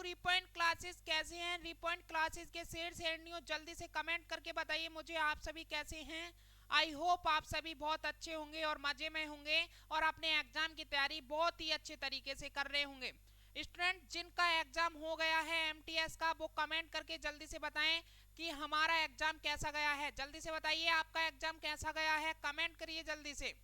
रिपॉइंट classes कैसे हैं? रिपॉइंट classes के शेड्स एंड न्यूज जल्दी से कमेंट करके बताइए मुझे आप सभी कैसे हैं। आई होप आप सभी बहुत अच्छे होंगे और मजे में होंगे और अपने एग्जाम की तैयारी बहुत ही अच्छे तरीके से कर रहे होंगे। स्टूडेंट जिनका एग्जाम हो गया है एमटीएस का, वो कमेंट करके जल्दी से बताएं कि हमारा एग्जाम कैसा गया है। जल्दी से बताइए आपका एग्जाम कैसा गया है, कमेंट करिए जल्दी से।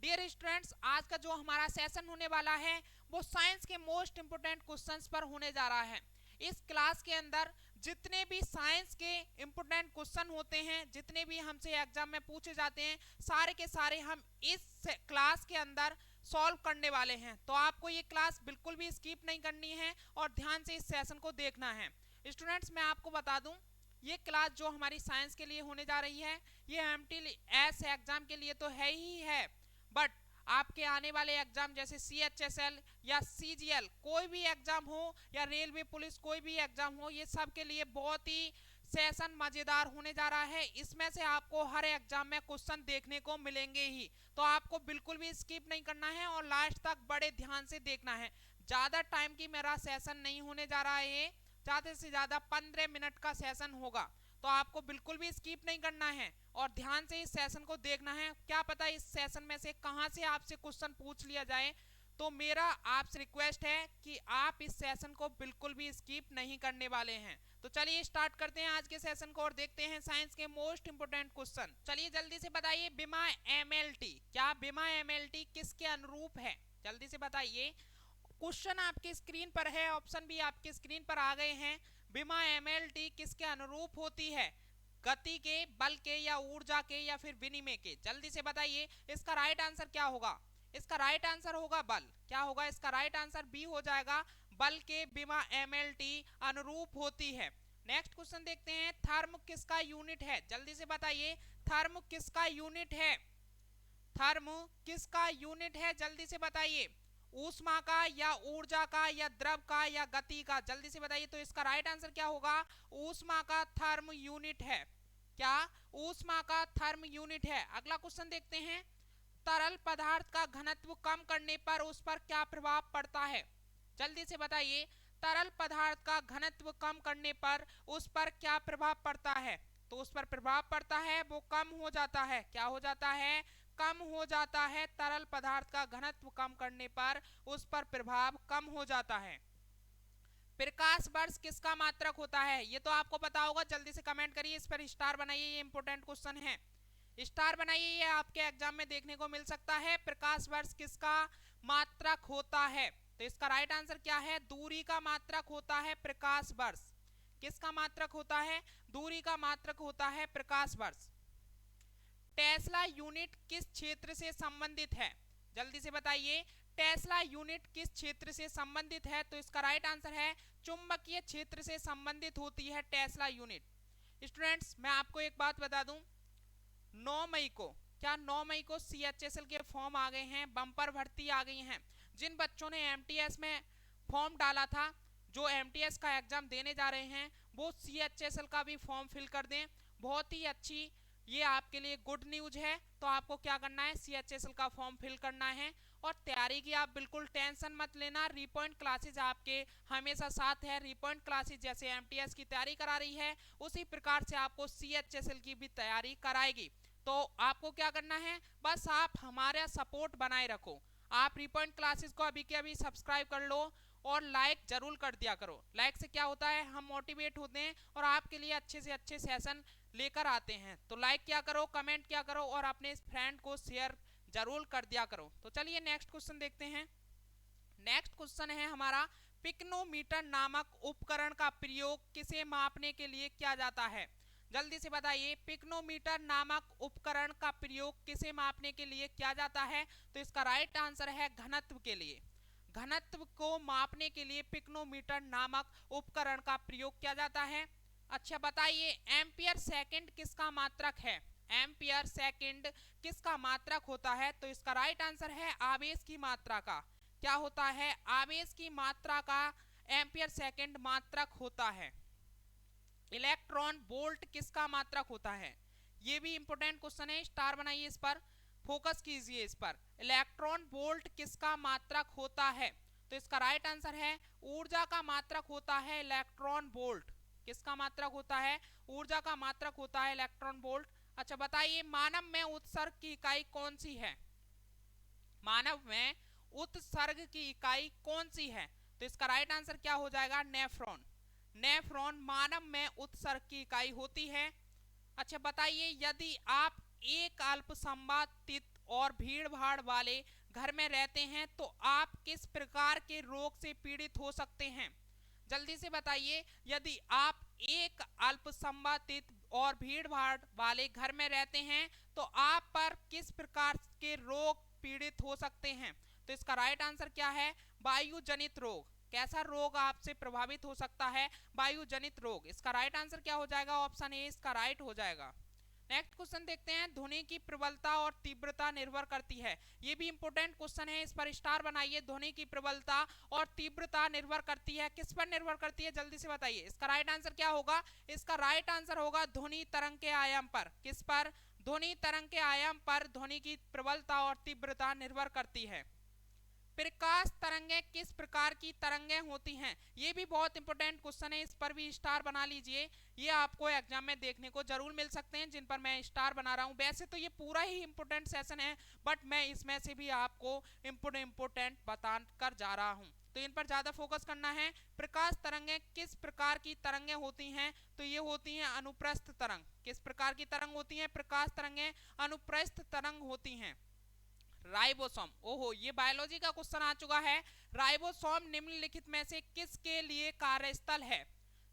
डियर स्टूडेंट्स, आज का जो हमारा सेशन होने वाला है वो साइंस के मोस्ट इंपोर्टेंट क्वेश्चंस पर होने जा रहा है। इस क्लास के अंदर जितने भी साइंस के इंपोर्टेंट क्वेश्चन होते हैं, जितने भी हमसे एग्जाम में पूछे जाते हैं, सारे के सारे हम इस क्लास के अंदर सॉल्व करने वाले हैं। तो आपको ये क्लास बिल्कुल भी स्किप नहीं करनी है और ध्यान से इस सेशन को देखना है। स्टूडेंट्स, मैं आपको बता दूं, ये क्लास जो हमारी साइंस के लिए होने जा रही है ये एमटीएस एग्जाम के लिए तो है ही है, बट आपके आने वाले एग्जाम जैसे सीएचएसएल या सीजीएल कोई भी एग्जाम हो या रेलवे पुलिस कोई भी एग्जाम हो, ये सब के लिए बहुत ही सेशन मजेदार होने जा रहा है। इसमें से आपको हर एग्जाम में क्वेश्चन देखने को मिलेंगे ही, तो आपको बिल्कुल भी स्किप नहीं करना है और लास्ट तक बड़े ध्यान से देखना है। ज्यादा टाइम की मेरा सेशन नहीं होने जा रहा है, ज्यादा से ज्यादा 15 मिनट का सेशन होगा, तो आपको बिल्कुल भी स्किप नहीं करना है और ध्यान से इस सेशन को देखना है। क्या पता इस सेशन में से कहां से आपसे क्वेश्चन पूछ लिया जाए, तो मेरा आपसे रिक्वेस्ट है कि आप इस सेशन को बिल्कुल भी स्किप नहीं करने वाले हैं। तो चलिए स्टार्ट करते हैं आज के सेशन को और देखते हैं साइंस के मोस्ट इंपोर्टेंट क्वेश्चन। चलिए जल्दी से बताइए, बीमा एमएलटी, क्या बीमा एमएलटी किसके अनुरूप है? जल्दी से बताइए। क्वेश्चन आपके स्क्रीन पर है, ऑप्शन भी आपके स्क्रीन पर आ गए हैं। बीमा एमएलटी किसके अनुरूप होती है? गति के, बल के, या ऊर्जा के, या फिर विनिमय के? जल्दी से बताइए इसका राइट आंसर क्या होगा। इसका राइट आंसर होगा बल। क्या होगा इसका राइट आंसर? बी हो जाएगा, बल के बीमा एमएलटी अनुरूप होती है। नेक्स्ट क्वेश्चन देखते हैं, थर्म किसका यूनिट है? जल्दी से बताइए थर्म किसका यूनिट है? थर्म किसका यूनिट है? जल्दी से बताइए। ऊष्मा का, या ऊर्जा का, या द्रव का, या गति का? जल्दी से बताइए। तो इसका राइट आंसर क्या होगा? ऊष्मा का थर्म यूनिट है। क्या ऊष्मा का थर्म यूनिट है? अगला क्वेश्चन देखते हैं, तरल पदार्थ का घनत्व कम करने पर उस पर क्या प्रभाव पड़ता है? जल्दी से बताइए, तरल पदार्थ का घनत्व कम करने पर उस पर क्या प्रभाव पड़ता है? तो उस पर प्रभाव पड़ता है, वो कम हो जाता है। क्या हो जाता है? कम हो जाता है। तरल पदार्थ का घनत्व कम करने पर उस पर प्रभाव कम हो जाता है। प्रकाश वर्ष किसका मात्रक होता है? ये तो आपको पता होगा, जल्दी से कमेंट करिए, इस पर स्टार बनाइए, ये इंपोर्टेंट क्वेश्चन है, स्टार बनाइए, ये आपके एग्जाम में देखने को मिल सकता है। प्रकाश वर्ष किसका मात्रक होता है? तो इसका राइट आंसर क्या है? दूरी का मात्रक होता है प्रकाश वर्ष। किसका मात्रक होता है? दूरी का मात्रक होता है प्रकाश वर्ष। टेस्ला यूनिट किस क्षेत्र से संबंधित है? जल्दी से बताइए, टेस्ला यूनिट किस क्षेत्र से संबंधित है? तो इसका राइट आंसर है चुंबकीय क्षेत्र से संबंधित होती है टेस्ला यूनिट। स्टूडेंट्स, मैं आपको एक बात बता दूं, 9 मई को, क्या 9 मई को सीएचएसएल के फॉर्म आ गए हैं, बम्पर भर्ती आ गई हैं। जिन बच्चों ने एमटीएस में फॉर्म डाला था, जो एमटीएस का एग्जाम देने जा रहे हैं, वो सीएचएसएल का भी फॉर्म फिल कर दें। बहुत ही अच्छी ये आपके लिए गुड न्यूज है। तो आपको क्या करना है? सीएचएसएल का फॉर्म फिल करना है और तैयारी की आप बिल्कुल टेंशन मत लेना। रिपॉइंट क्लासेज आपके हमेशा साथ है। रिपॉइंट क्लासेज जैसे एमटीएस की तैयारी करा रही है, उसी प्रकार से आपको सीएचएसएल की भी तैयारी कराएगी। तो आपको क्या करना है? बस आप हमारा सपोर्ट बनाए रखो। आप रिपॉइंट क्लासेस को अभी के अभी सब्सक्राइब कर लो और लाइक जरूर कर दिया करो। लाइक से क्या होता है? हम मोटिवेट होते हैं और आपके लिए अच्छे से अच्छे सेशन लेकर आते हैं। तो लाइक क्या करो, कमेंट क्या करो और अपने फ्रेंड को शेयर जरूर कर दिया करो। तो चलिए नेक्स्ट क्वेश्चन देखते हैं। नेक्स्ट क्वेश्चन है हमारा, पिक्नोमीटर नामक उपकरण का प्रयोग किसे मापने के लिए किया जाता है? जल्दी से बताइए, पिक्नोमीटर नामक उपकरण का प्रयोग किसे मापने के लिए किया जाता है? तो इसका राइट आंसर है घनत्व के लिए। घनत्व को मापने के लिए पिक्नोमीटर नामक उपकरण का प्रयोग किया जाता है। अच्छा बताइए, एम्पियर सेकंड किसका मात्रक है? एम्पियर सेकंड किसका मात्रक होता है? तो इसका राइट आंसर है आवेश की मात्रा का। क्या होता है? आवेश की मात्रा का एम्पियर सेकंड मात्रक होता है। इलेक्ट्रॉन वोल्ट किसका मात्रक होता है? ये भी इंपोर्टेंट क्वेश्चन है, स्टार बनाइए, इस पर फोकस कीजिए। इस पर इलेक्ट्रॉन वोल्ट किसका मात्रक होता है? तो इसका राइट आंसर है ऊर्जा का मात्रक होता है इलेक्ट्रॉन वोल्ट। किसका मात्रक होता है? ऊर्जा का मात्रक होता है इलेक्ट्रॉन वोल्ट। अच्छा बताइए मानव में उत्सर्ग की इकाई कौन सी है? मानव में उत्सर्ग की इकाई कौन सी है? तो इसका राइट आंसर क्या हो जाएगा? नेफ्रॉन। नेफ्रॉन मानव में उत्सर्ग की इकाई होती है। अच्छा बताइए यदि आप एक अल्पसंवादित और भीड़ भाड़ वाले घर में रहते हैं तो आप किस प्रकार के रोग से पीड़ित हो सकते हैं? जल्दी से बताइए यदि आप एक अल्पसंवादित और भीड़ भाड़ वाले घर में रहते हैं तो आप पर किस प्रकार के रोग पीड़ित हो सकते हैं? तो इसका राइट आंसर क्या है? वायु जनित रोग। कैसा रोग आपसे प्रभावित हो सकता है? वायु जनित रोग। इसका राइट आंसर क्या हो जाएगा? ऑप्शन ए इसका राइट हो जाएगा। नेक्स्ट क्वेश्चन देखते हैं, ध्वनि की प्रबलता और तीव्रता निर्भर करती है। ये भी इंपॉर्टेंट क्वेश्चन है, इस पर स्टार बनाइए। ध्वनि की प्रबलता और तीव्रता निर्भर करती है, किस पर निर्भर करती है? जल्दी से बताइए। इसका राइट आंसर क्या होगा? इसका राइट आंसर होगा ध्वनि तरंग के आयाम पर। किस पर? ध्वनि तरंग के आयाम पर ध्वनि की प्रबलता और तीव्रता निर्भर करती है। प्रकाश तरंगें किस प्रकार की तरंगें होती हैं? ये भी बहुत इंपॉर्टेंट क्वेश्चन है, इस पर भी स्टार बना लीजिए। ये आपको एग्जाम में देखने को जरूर मिल सकते हैं जिन पर मैं स्टार बना रहा हूँ। वैसे तो ये पूरा ही इंपॉर्टेंट सेशन है बट मैं इसमें से भी आपको इंपॉर्टेंट बता कर जा रहा हूँ, तो इन पर ज्यादा फोकस करना है। प्रकाश तरंगें किस प्रकार की तरंगें होती हैं? तो ये होती हैं अनुप्रस्थ तरंग। किस प्रकार की तरंग होती हैं? प्रकाश तरंगें अनुप्रस्थ तरंग होती हैं। राइबोसोम, ओहो ये बायोलॉजी का क्वेश्चन आ चुका है। राइबोसोम निम्नलिखित में से किसके लिए कार्यस्थल है?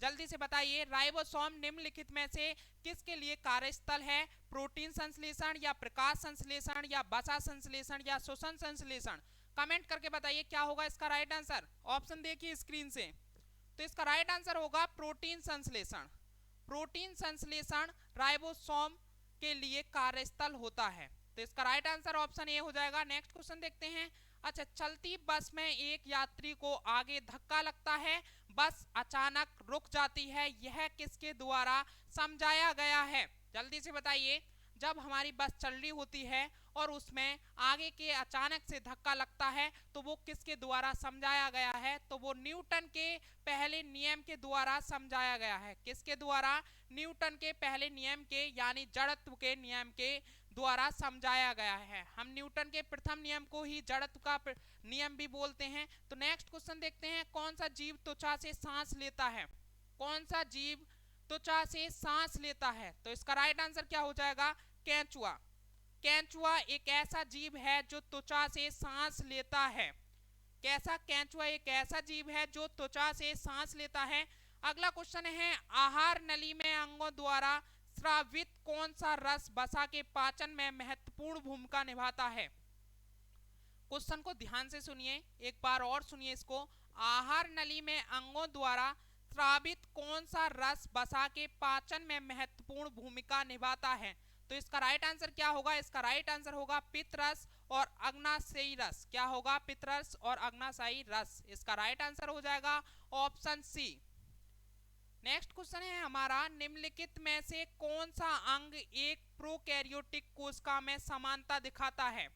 जल्दी से बताइए, राइबोसोम निम्नलिखित में से किसके लिए कार्यस्थल है? प्रोटीन संश्लेषण या प्रकाश संश्लेषण या वसा संश्लेषण या श्वसन संश्लेषण? कमेंट करके बताइए क्या होगा इसका राइट आंसर। ऑप्शन देखिए स्क्रीन से। तो इसका राइट आंसर होगा प्रोटीन संश्लेषण। प्रोटीन संश्लेषण राइबोसोम के लिए कार्यस्थल होता है, तो इसका राइट आंसर ऑप्शन ए हो जाएगा। नेक्स्ट क्वेश्चन देखते हैं। अच्छा, चलती बस में एक यात्री को आगे धक्का लगता है, बस अचानक रुक जाती है, यह किसके द्वारा समझाया गया है? जल्दी से बताइए। जब हमारी बस चल रही होती है और उसमें आगे के अचानक से धक्का लगता है तो वो किसके द्वारा समझाया गया है? तो वो न्यूटन के पहले नियम के द्वारा समझाया गया है। किसके द्वारा? न्यूटन के पहले नियम के यानी जड़त्व के नियम के द्वारा समझाया गया है। हम न्यूटन के प्रथम नियम को ही जड़त्व का नियम भी बोलते हैं। तो नेक्स्ट क्वेश्चन देखते हैं, कौन सा जीव त्वचा से सांस लेता है? कौन सा जीव त्वचा से सांस लेता है? तो इसका राइट आंसर क्या हो जाएगा? केंचुआ। केंचुआ एक ऐसा जीव है जो त्वचा से सांस लेता है। कैसा? केंचुआ एक ऐसा जीव है जो त्वचा से सांस लेता है। अगला क्वेश्चन है, आहार नली में अंगों द्वारा स्रावित कौन सा रस वसा के पाचन में महत्वपूर्ण भूमिका निभाता है? क्वेश्चन को ध्यान से सुनिए, एक बार और सुनिए इसको। आहार नली में अंगों द्वारा स्रावित कौन सा रस वसा के पाचन में महत्वपूर्ण भूमिका निभाता है? तो इसका राइट आंसर क्या होगा? इसका राइट आंसर होगा पित्तरस और अग्नाशयी रस। क्या होगा? पित्तरस और अग्नाशयी रस। इसका राइट आंसर हो जाएगा ऑप्शन सी। नेक्स्ट क्वेश्चन है हमारा, निम्नलिखित में से कौन सा अंग एक प्रोकैरियोटिक कोशिका में समानता दिखाता है?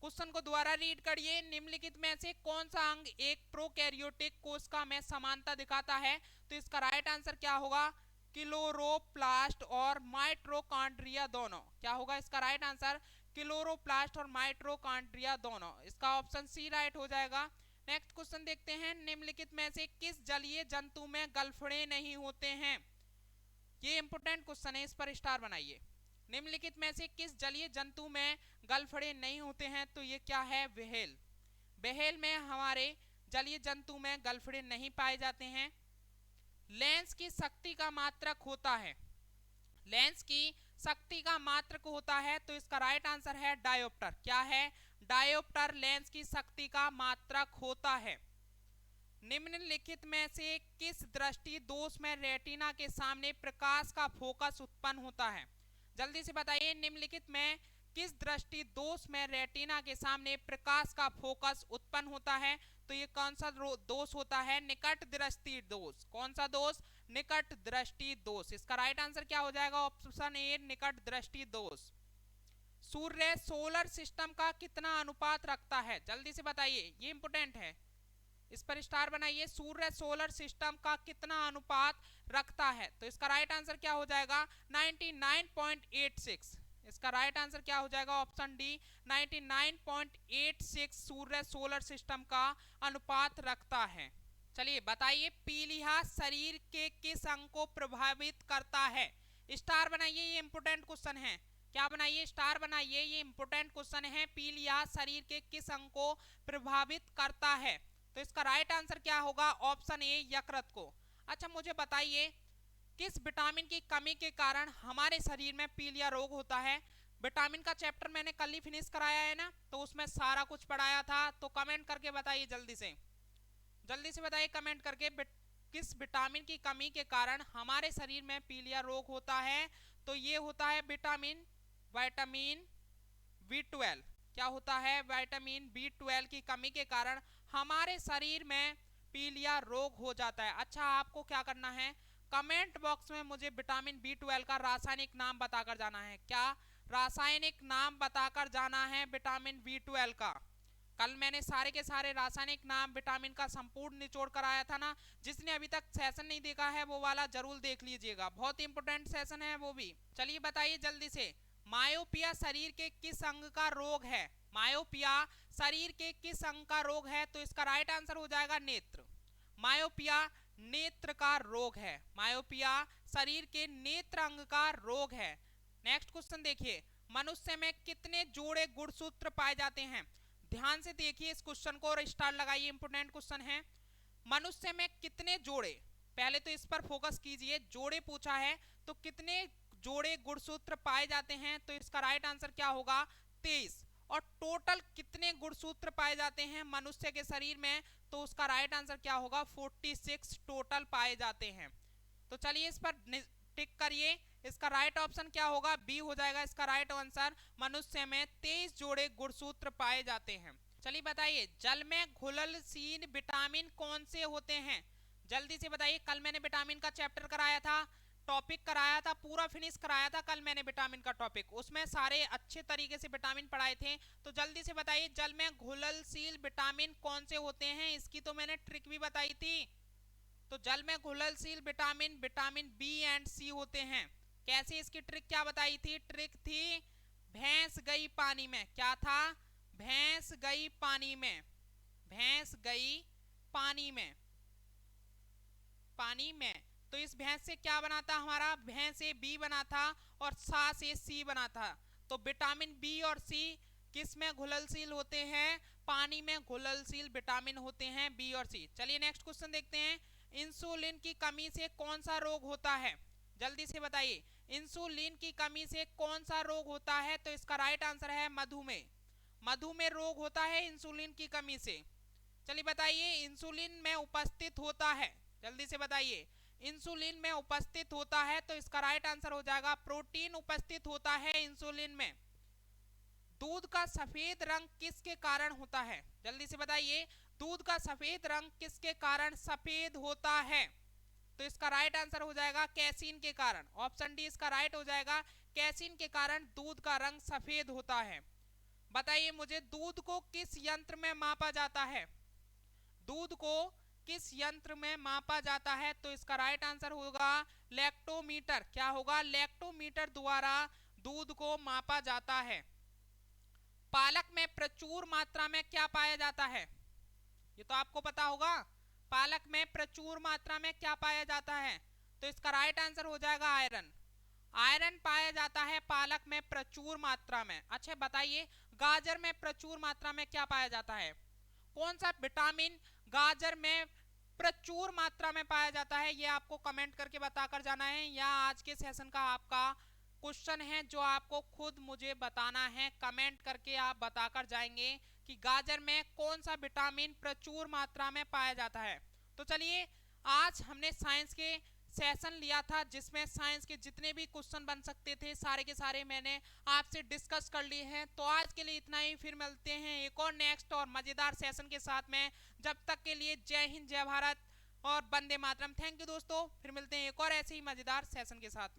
क्वेश्चन को दोबारा रीड करिए। निम्नलिखित में से कौन सा अंग एक प्रोकैरियोटिक कोशिका में समानता दिखाता है? तो इसका राइट आंसर क्या होगा? क्लोरोप्लास्ट और माइटोकॉन्ड्रिया दोनों। क्या होगा इसका राइट आंसर? क्लोरोप्लास्ट और माइटोकॉन्ड्रिया दोनों। इसका ऑप्शन सी राइट हो जाएगा। नेक्स्ट क्वेश्चन देखते हैं, निम्नलिखित में से किस जलीय जंतु में गलफड़े नहीं होते हैं? ये इंपॉर्टेंट क्वेश्चन है, इस पर स्टार बनाइए। निम्नलिखित में से किस जलीय जंतु में गलफड़े नहीं होते हैं? तो ये क्या है? व्हेल। व्हेल में हमारे जलीय जंतु में गलफड़े नहीं पाए जाते हैं। लेंस की शक्ति का मात्रक होता है। लेंस की शक्ति का मात्रक होता है, तो इसका राइट आंसर है डायोप्टर। क्या है? डायोप्टर लेंस की शक्ति का मात्रक होता है। निम्नलिखित में से किस दृष्टि दोष में रेटिना के सामने प्रकाश का फोकस उत्पन्न होता है? जल्दी से बताइए, निम्नलिखित में किस दृष्टि दोष में रेटिना के सामने प्रकाश का फोकस उत्पन्न होता है? तो ये कौन सा दोष होता है? निकट दृष्टि दोष। कौन सा दोष? निकट दृष्टि दोष। इसका राइट आंसर क्या हो जाएगा? ऑप्शन ए निकट दृष्टि दोष। सूर्य सोलर सिस्टम का कितना अनुपात रखता है? जल्दी से बताइए, ये इंपोर्टेंट है। इस पर स्टार बनाइए। सूर्य सोलर सिस्टम का कितना अनुपात रखता है? तो इसका राइट आंसर क्या हो जाएगा? 99.86। इसका राइट आंसर क्या हो जाएगा? ऑप्शन डी 99.86 सूर्य सोलर सिस्टम का अनुपात रखता है। चलिए बताइए, पीलिया शरीर के किस अंग को प्रभावित करता है? स्टार बनाइए, ये इंपोर्टेंट क्वेश्चन है। क्या बनाइए? स्टार बनाइए, ये इंपोर्टेंट क्वेश्चन है। पीलिया शरीर के किस अंग को प्रभावित करता है? तो इसका राइट आंसर क्या होगा? ऑप्शन ए यकृत को। अच्छा मुझे बताइए, किस विटामिन की कमी के कारण हमारे शरीर में पीलिया रोग होता है? विटामिन का चैप्टर मैंने कल ही फिनिश कराया है ना, तो उसमें सारा कुछ पढ़ाया था। तो कमेंट करके बताइए जल्दी से, जल्दी से बताइए कमेंट करके, किस विटामिन की कमी के कारण हमारे शरीर में पीलिया रोग होता है? तो ये होता है विटामिन B12। क्या होता है? विटामिन B12 की कमी के कारण हमारे शरीर में पीलिया रोग हो जाता है। अच्छा आपको क्या करना है, कमेंट बॉक्स में मुझे विटामिन B12 का रासायनिक नाम बताकर जाना है। क्या रासायनिक नाम बताकर जाना है विटामिन B12 का। कल मैंने सारे के सारे रासायनिक नाम विटामिन का संपूर्ण निचोड़ कराया था ना। जिसने अभी तक सेशन नहीं देखा है वो वाला जरूर देख लीजिएगा, बहुत इंपोर्टेंट सेशन है वो भी। चलिए बताइए जल्दी से, मायोपिया शरीर के किस अंग का रोग है? मायोपिया शरीर के किस अंग का रोग है? तो इसका राइट आंसर हो जाएगा नेत्र। मायोपिया नेत्र का रोग है। मायोपिया शरीर के नेत्र अंग का रोग है। नेक्स्ट क्वेश्चन देखिए, मनुष्य में कितने जोड़े गुणसूत्र पाए जाते हैं? ध्यान से देखिए इस क्वेश्चन को और स्टार लगाइए, इंपोर्टेंट क्वेश्चन है। मनुष्य में कितने जोड़े, पहले तो इस पर फोकस कीजिए, जोड़े पूछा है तो कितने जोड़े गुणसूत्र पाए जाते हैं? तो इसका राइट आंसर क्या होगा? 23। और टोटल कितने गुणसूत्र पाए जाते हैं मनुष्य के शरीर में? तो उसका राइट आंसर क्या होगा? 46 टोटल पाए जाते हैं। तो चलिए इस पर टिक करिए। इसका राइट ऑप्शन क्या होगा? बी हो जाएगा इसका राइट आंसर। मनुष्य में 23 जोड़े गुणसूत्र पाए जाते हैं। चलिए बताइए, जल में घुलनशील विटामिन कौन से होते हैं? जल्दी से बताइए, कल मैंने विटामिन का चैप्टर कराया था, टॉपिक कराया था, पूरा फिनिश कराया था कल मैंने विटामिन का टॉपिक, उसमें सारे अच्छे तरीके से विटामिन पढ़ाए थे। तो जल्दी से बताइए, जल में घुलनशील विटामिन कौन से होते हैं? इसकी तो मैंने ट्रिक भी बताई थी। तो जल में घुलनशील विटामिन विटामिन बी एंड सी होते हैं। कैसे? इसकी ट्रिक क्या बताई थी? ट्रिक थी भैंस गई पानी में। क्या था? भैंस गई पानी में। भैंस गई पानी में, पानी में। तो इस भैंस से क्या बना था हमारा? भैंस से बी बना था और सा से सी बना था। तो विटामिन बी और सी किस में घुलनशील होते हैं? पानी में घुलनशील विटामिन होते हैं बी और सी। चलिए नेक्स्ट क्वेश्चन देखते हैं, इंसुलिन की कमी से कौन सा रोग होता है? जल्दी से बताइए, इंसुलिन की कमी से कौन सा रोग होता है? तो इसका राइट आंसर है मधुमेह। मधुमेह रोग होता है इंसुलिन की कमी से। चलिए बताइए, इंसुलिन में उपस्थित होता है, जल्दी से बताइए, इंसुलिन में उपस्थित होता है। तो इसका राइट आंसर हो जाएगा प्रोटीन उपस्थित होता है इंसुलिन में। दूध का सफेद रंग किसके कारण होता है? जल्दी से बताइए, दूध का सफेद रंग किसके कारण सफेद होता है? तो इसका राइट आंसर हो जाएगा कैसीन के कारण। ऑप्शन डी इसका राइट हो जाएगा, कैसीन के कारण दूध का रंग सफेद होता है। बताइए मुझे, दूध को किस यंत्र में मापा जाता है? दूध को किस यंत्र में मापा जाता है? तो इसका राइट आंसर होगा लैक्टोमीटर। क्या होगा? लैक्टोमीटर द्वारा दूध को मापा जाता है। पालक में प्रचुर मात्रा में क्या पाया जाता है? ये तो आपको पता होगा, पालक में प्रचुर मात्रा में क्या पाया जाता है? तो इसका राइट आंसर हो जाएगा आयरन। आयरन पाया जाता है पालक में प्रचुर मात्रा में। अच्छा बताइए, गाजर में प्रचुर मात्रा में क्या पाया जाता है? कौन सा विटामिन गाजर में प्रचुर मात्रा में पाया जाता है? ये आपको कमेंट करके बताकर जाना है, या आज के सेशन का आपका क्वेश्चन है जो आपको खुद मुझे बताना है। कमेंट करके आप बताकर जाएंगे कि गाजर में कौन सा विटामिन प्रचुर मात्रा में पाया जाता है। तो चलिए, आज हमने साइंस के सेशन लिया था जिसमें साइंस के जितने भी क्वेश्चन बन सकते थे सारे के सारे मैंने आपसे डिस्कस कर लिए हैं। तो आज के लिए इतना ही, फिर मिलते हैं एक और नेक्स्ट और मजेदार सेशन के साथ में। जब तक के लिए जय हिंद, जय भारत और वंदे मातरम। थैंक यू दोस्तों, फिर मिलते हैं एक और ऐसे ही मजेदार सेशन के साथ में।